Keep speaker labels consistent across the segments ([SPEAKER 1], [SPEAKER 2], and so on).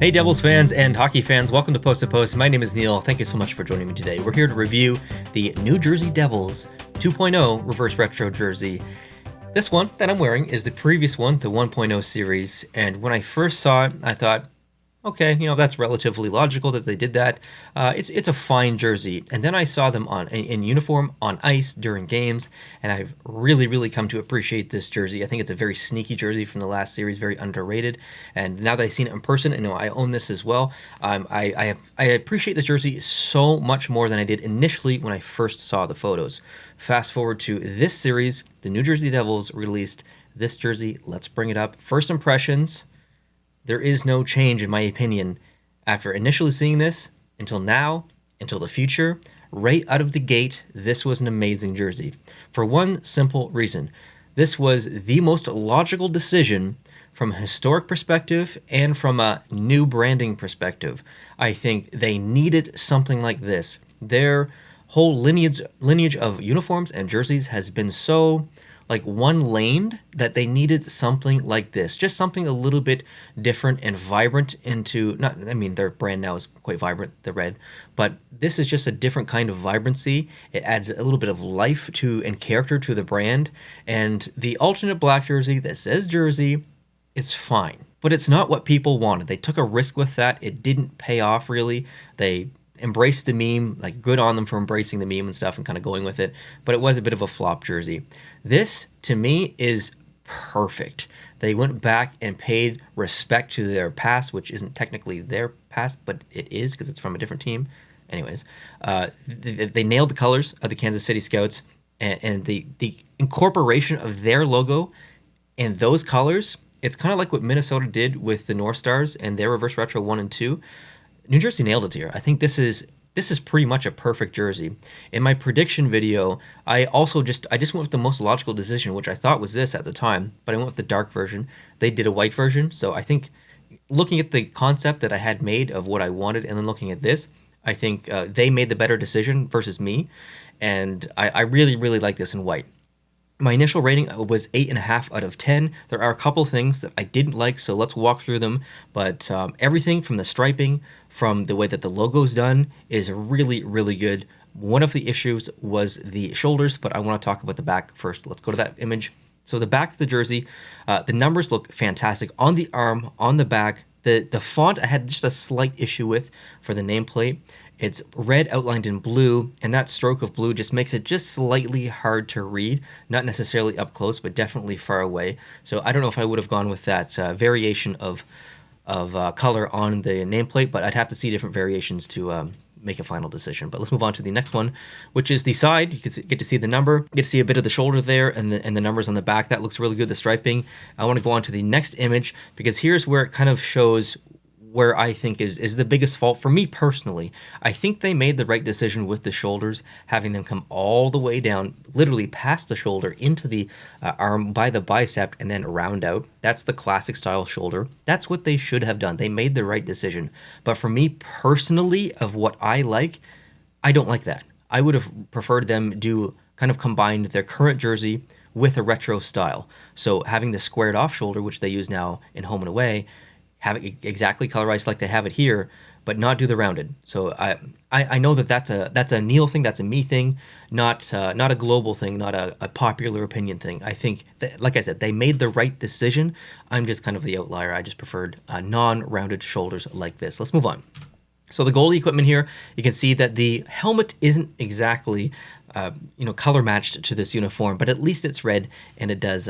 [SPEAKER 1] Hey Devils fans and hockey fans, welcome to Post to Post. My name is Neil. Thank you so much for joining me today. We're here to review the New Jersey Devils 2.0 Reverse Retro jersey. This one that I'm wearing is the previous one, the 1.0 series, and when I first saw it, I thought, okay, that's relatively logical that they did that. It's a fine jersey. And then I saw them in uniform on ice during games, and I've really come to appreciate this jersey. I think it's a very sneaky jersey from the last series, very underrated. And now that I've seen it in person, and I own this as well, I appreciate this jersey so much more than I did initially when I first saw the photos. Fast forward to this series, the New Jersey Devils released this jersey. Let's bring it up. First impressions. There is no change, in my opinion, after initially seeing this, until now, until the future. Right out of the gate, this was an amazing jersey. For one simple reason. This was the most logical decision from a historic perspective and from a new branding perspective. I think they needed something like this. Their whole lineage of uniforms and jerseys has been so one-laned that they needed something like this, just something a little bit different and vibrant their brand now is quite vibrant, the red, but this is just a different kind of vibrancy. It adds a little bit of life to and character to the brand, and the alternate black jersey that says Jersey is fine, but it's not what people wanted. They took a risk with that. It didn't pay off really. They embraced the meme, good on them for embracing the meme and stuff and kind of going with it, but it was a bit of a flop jersey. This, to me, is perfect. They went back and paid respect to their past, which isn't technically their past, but it is because it's from a different team. Anyways, they nailed the colors of the Kansas City Scouts, and the incorporation of their logo and those colors. It's kind of like what Minnesota did with the North Stars and their Reverse Retro 1 and 2. New Jersey nailed it here. I think this is pretty much a perfect jersey. In my prediction video, I just went with the most logical decision, which I thought was this at the time, but I went with the dark version. They did a white version, so I think looking at the concept that I had made of what I wanted and then looking at this, I think they made the better decision versus me, and I really like this in white. My initial rating was 8.5 out of 10. There are a couple things that I didn't like, so let's walk through them. But everything from the striping, from the way that the logo's done, is really good. One of the issues was the shoulders, but I want to talk about the back first. Let's go to that image. So the back of the jersey, the numbers look fantastic on the arm, on the back. The font I had just a slight issue with for the nameplate. It's red outlined in blue, and that stroke of blue just makes it just slightly hard to read. Not necessarily up close, but definitely far away. So I don't know if I would have gone with that variation of color on the nameplate, but I'd have to see different variations to make a final decision. But let's move on to the next one, which is the side. You can get to see the number, get to see a bit of the shoulder there, and the numbers on the back. That looks really good, the striping. I want to go on to the next image, because here's where it kind of shows where I think is the biggest fault for me personally. I think they made the right decision with the shoulders, having them come all the way down, literally past the shoulder into the arm by the bicep and then round out. That's the classic style shoulder. That's what they should have done. They made the right decision. But for me personally, of what I like, I don't like that. I would have preferred them do kind of combined their current jersey with a retro style. So having the squared off shoulder, which they use now in home and away, have it exactly colorized like they have it here, but not do the rounded. So I know that's a Neil thing, that's a me thing, not a global thing, not a popular opinion thing. I think that, like I said, they made the right decision. I'm just kind of the outlier. I just preferred non-rounded shoulders like this. Let's move on. So the goalie equipment here, you can see that the helmet isn't exactly color matched to this uniform, but at least it's red and it does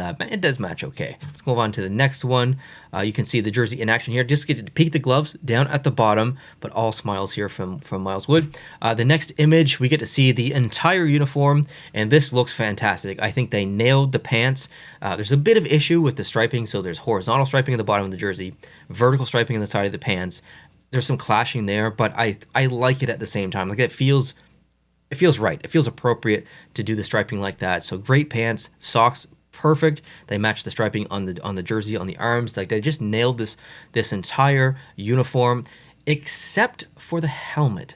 [SPEAKER 1] match okay. Let's move on to the next one. You can see the jersey in action here. Just get to peek the gloves down at the bottom, but all smiles here from Miles Wood. The next image, we get to see the entire uniform, and this looks fantastic. I think they nailed the pants. There's a bit of issue with the striping, so there's horizontal striping at the bottom of the jersey, vertical striping on the side of the pants. There's some clashing there, but I like it at the same time. It feels right. It feels appropriate to do the striping like that. So great pants, socks, perfect. They match the striping on the jersey, on the arms. They just nailed this entire uniform, except for the helmet.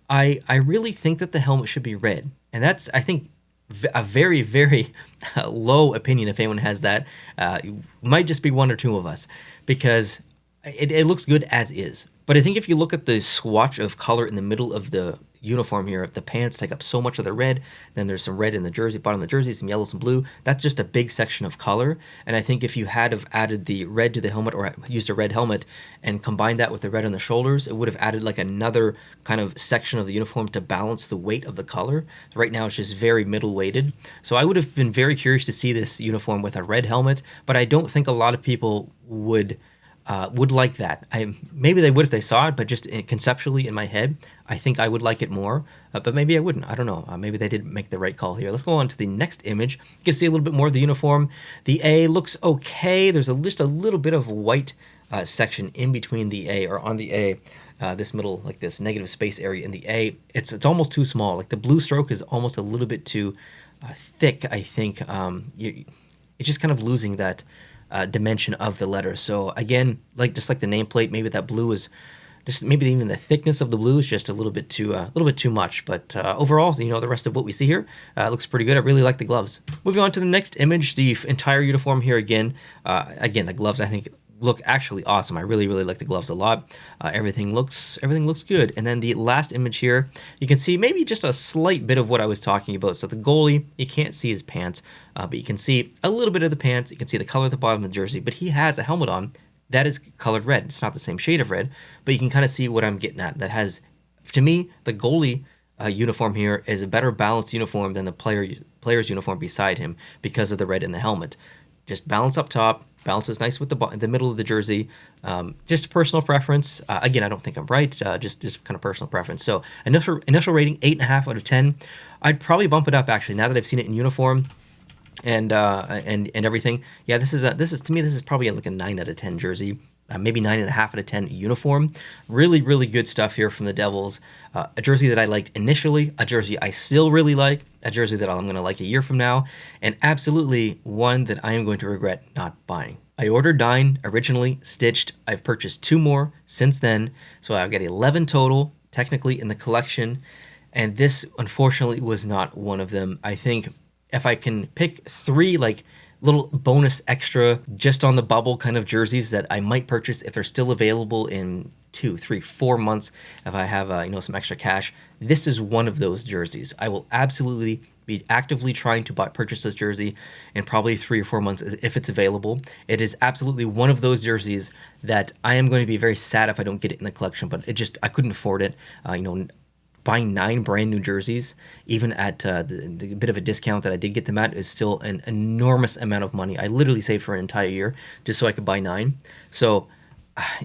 [SPEAKER 1] I really think that the helmet should be red, and that's, I think, a very low opinion. If anyone has that, might just be one or two of us, because it looks good as is. But I think if you look at the swatch of color in the middle of the uniform here, the pants take up so much of the red, then there's some red in the jersey, bottom of the jersey, some yellow, some blue. That's just a big section of color. And I think if you had have added the red to the helmet or used a red helmet and combined that with the red on the shoulders, it would have added like another kind of section of the uniform to balance the weight of the color. Right now it's just very middle weighted. So I would have been very curious to see this uniform with a red helmet, but I don't think a lot of people would like that. Maybe they would if they saw it, but just conceptually in my head, I think I would like it more, but maybe I wouldn't. I don't know. Maybe they did make the right call here. Let's go on to the next image. You can see a little bit more of the uniform. The A looks okay. There's just a little bit of white section in between the A, or on the A, this middle, like this negative space area in the A. It's almost too small. Like the blue stroke is almost a little bit too thick, I think. It's just kind of losing that dimension of the letter. So again, just like the nameplate, maybe that blue is maybe even the thickness of the blue is just a little bit too much. But overall, the rest of what we see here looks pretty good. I really like the gloves. Moving on to the next image, the entire uniform here again. Again, the gloves I think look actually awesome. I really like the gloves a lot. Everything looks good. And then the last image here, you can see maybe just a slight bit of what I was talking about. So the goalie, you can't see his pants, but you can see a little bit of the pants. You can see the color at the bottom of the jersey, but he has a helmet on that is colored red. It's not the same shade of red, but you can kind of see what I'm getting at. That has, to me, the goalie uniform here is a better balanced uniform than the player's uniform beside him because of the red in the helmet. Just balance up top, balances nice with the middle of the jersey. Just a personal preference. Again, I don't think I'm right. Just kind of personal preference. So initial rating 8.5 out of 10. I'd probably bump it up actually now that I've seen it in uniform and everything. Yeah, this is to me this is probably like a 9 out of 10 jersey. Maybe 9.5 out of 10 uniform. Really good stuff here from the Devils. A jersey that I liked initially, a jersey I still really like, a jersey that I'm going to like a year from now, and absolutely one that I am going to regret not buying. I ordered 9 originally, stitched. I've purchased 2 more since then, so I've got 11 total, technically, in the collection, and this, unfortunately, was not one of them. I think if I can pick 3, little bonus extra just on the bubble kind of jerseys that I might purchase if they're still available in 2, 3, 4 months, if I have some extra cash, this is one of those jerseys. I will absolutely be actively trying to purchase this jersey in probably 3 or 4 months if it's available. It is absolutely one of those jerseys that I am going to be very sad if I don't get it in the collection, but I couldn't afford it. Buying 9 brand new jerseys, even at the bit of a discount that I did get them at, is still an enormous amount of money. I literally saved for an entire year just so I could buy 9. So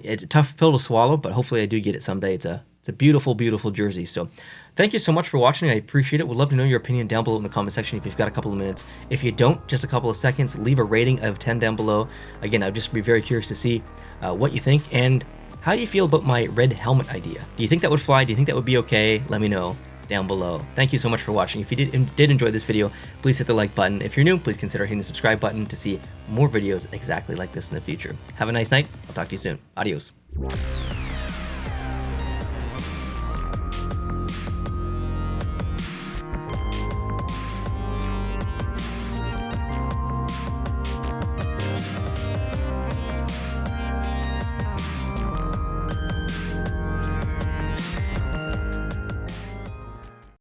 [SPEAKER 1] it's a tough pill to swallow, but hopefully I do get it someday. It's a beautiful jersey. So thank you so much for watching. I appreciate it. Would love to know your opinion down below in the comment section if you've got a couple of minutes. If you don't, just a couple of seconds, leave a rating of 10 down below. Again, I'd just be very curious to see what you think. And how do you feel about my red helmet idea? Do you think that would fly? Do you think that would be okay? Let me know down below. Thank you so much for watching. If you did enjoy this video, please hit the like button. If you're new, please consider hitting the subscribe button to see more videos exactly like this in the future. Have a nice night. I'll talk to you soon. Adios.